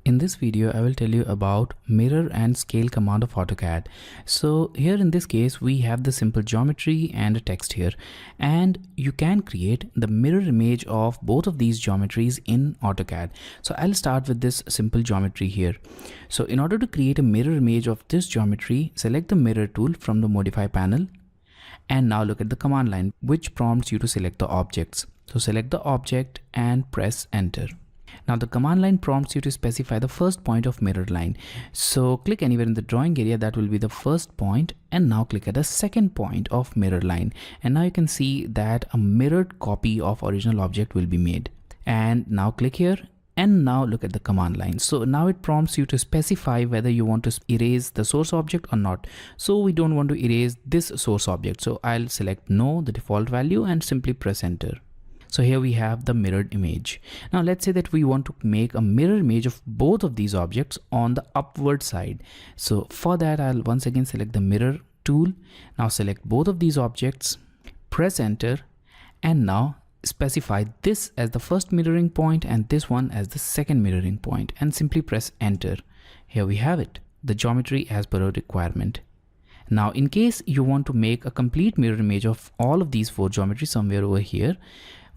In this video, I will tell you about mirror and scale command of AutoCAD. So here in this case, we have the simple geometry and a text here, and you can create the mirror image of both of these geometries in AutoCAD. So I'll start with this simple geometry here. So in order to create a mirror image of this geometry, select the mirror tool from the modify panel, and now look at the command line, which prompts you to select the objects. So select the object and press enter. Now the command line prompts you to specify the first point of mirror line. So click anywhere in the drawing area, that will be the first point, and now click at the second point of mirror line. And now you can see that a mirrored copy of original object will be made. And now click here and now look at the command line. So now it prompts you to specify whether you want to erase the source object or not. So we don't want to erase this source object. So I'll select no, the default value, and simply press enter. So here we have the mirrored image. Now let's say that we want to make a mirror image of both of these objects on the upward side. So for that, I'll once again select the mirror tool. Now select both of these objects, press enter, and now specify this as the first mirroring point and this one as the second mirroring point, and simply press enter. Here we have it, the geometry as per our requirement. Now in case you want to make a complete mirror image of all of these four geometries somewhere over here,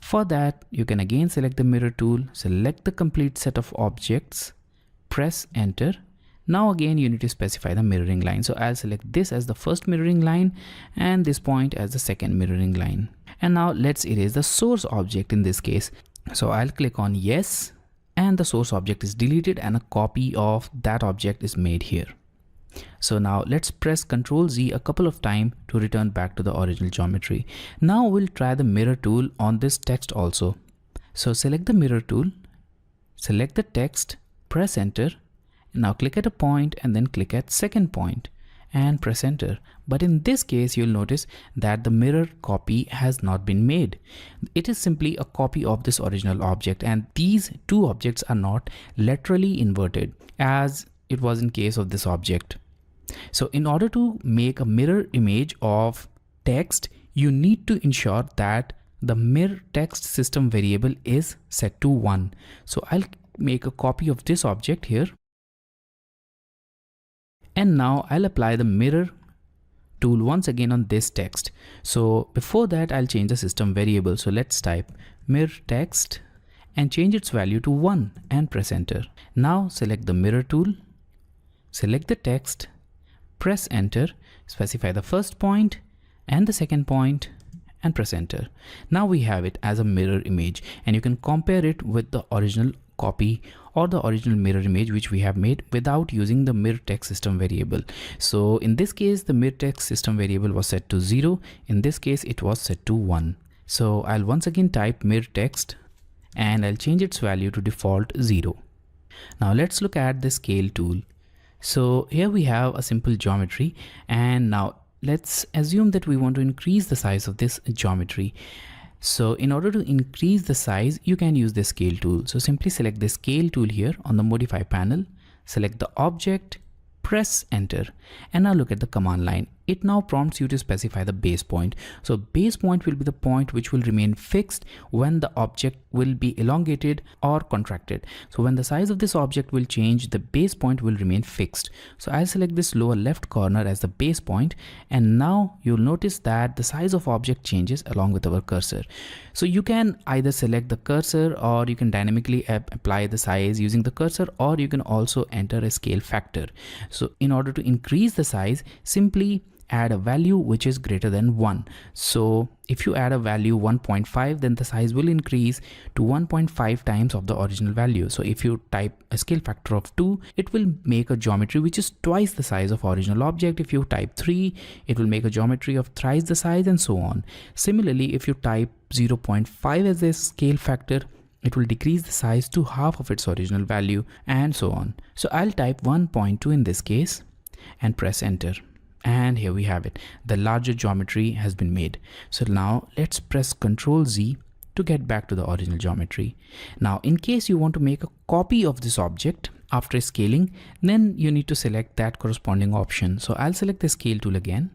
for that, you can again select the mirror tool, select the complete set of objects, press enter. Now again, you need to specify the mirroring line. So I'll select this as the first mirroring line and this point as the second mirroring line. And now let's erase the source object in this case. So I'll click on yes, and the source object is deleted and a copy of that object is made here. So now let's press Ctrl Z a couple of times to return back to the original geometry. Now we'll try the mirror tool on this text also. So select the mirror tool, select the text, press enter, and now click at a point and then click at second point and press enter. But in this case, you'll notice that the mirror copy has not been made. It is simply a copy of this original object, and these two objects are not laterally inverted as it was in case of this object. So in order to make a mirror image of text, you need to ensure that the mirror text system variable is set to 1. So I'll make a copy of this object here. And now I'll apply the mirror tool once again on this text. So before that, I'll change the system variable. So let's type mirror text and change its value to 1 and press enter. Now select the mirror tool, select the text, press enter, specify the first point and the second point and press enter. Now we have it as a mirror image, and you can compare it with the original copy or the original mirror image which we have made without using the mirror text system variable. So in this case, the mirror text system variable was set to 0. In this case, it was set to 1. So I'll once again type mirror text and I'll change its value to default 0. Now let's look at the scale tool. So here we have a simple geometry, and now let's assume that we want to increase the size of this geometry. So in order to increase the size, you can use the scale tool. So simply select the scale tool here on the modify panel, select the object, press enter, and now look at the command line. It now prompts you to specify the base point. So base point will be the point which will remain fixed when the object will be elongated or contracted. So when the size of this object will change, the base point will remain fixed. So I'll select this lower left corner as the base point, and now you'll notice that the size of object changes along with our cursor. So you can either select the cursor, or you can dynamically apply the size using the cursor, or you can also enter a scale factor. So in order to increase the size, simply add a value which is greater than 1. So if you add a value 1.5, then the size will increase to 1.5 times of the original value. So if you type a scale factor of 2, it will make a geometry which is twice the size of original object. If you type 3, it will make a geometry of thrice the size, and so on. Similarly, if you type 0.5 as a scale factor, it will decrease the size to half of its original value, and so on. So I'll type 1.2 in this case and press enter. And here we have it. The larger geometry has been made. So now let's press Ctrl Z to get back to the original geometry. Now, in case you want to make a copy of this object after scaling, then you need to select that corresponding option. So I'll select the scale tool again,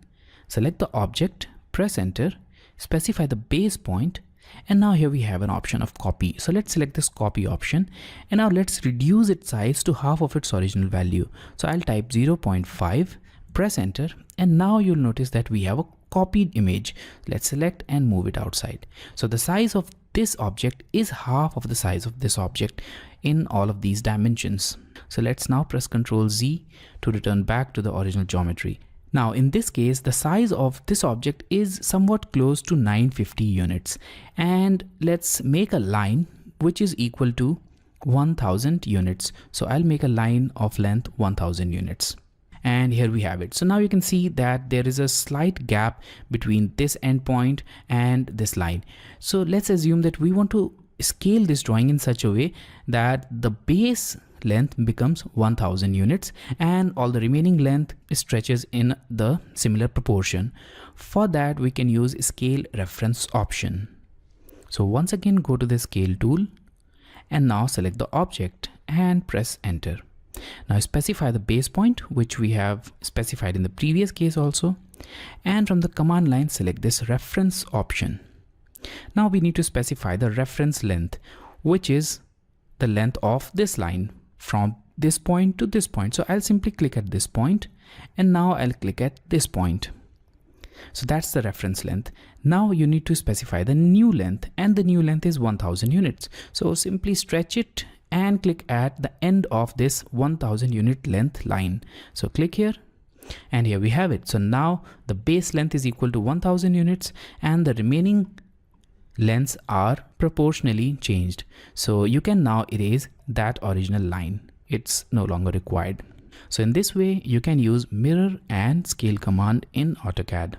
select the object, press enter, specify the base point, And now here we have an option of copy. So let's select this copy option, and now let's reduce its size to half of its original value. So I'll type 0.5, press enter, and now you'll notice that we have a copied image. Let's select and move it outside. So the size of this object is half of the size of this object in all of these dimensions. So let's now press Ctrl Z to return back to the original geometry. Now in this case, the size of this object is somewhat close to 950 units, and let's make a line which is equal to 1000 units. So I'll make a line of length 1000 units. And here we have it. So now you can see that there is a slight gap between this endpoint and this line. So let's assume that we want to scale this drawing in such a way that the base length becomes 1000 units and all the remaining length stretches in the similar proportion. For that, we can use scale reference option. So once again, go to the scale tool and now select the object and press enter. Now specify the base point, which we have specified in the previous case also, and from the command line select this reference option. Now we need to specify the reference length, which is the length of this line from this point to this point. So I'll simply click at this point, and now I'll click at this point. So that's the reference length. Now you need to specify the new length, and the new length is 1000 units. So simply stretch it and click at the end of this 1000 unit length line. So click here, and here we have it. So now the base length is equal to 1000 units and the remaining lengths are proportionally changed. So you can now erase that original line. It's no longer required. So in this way, you can use mirror and scale command in AutoCAD.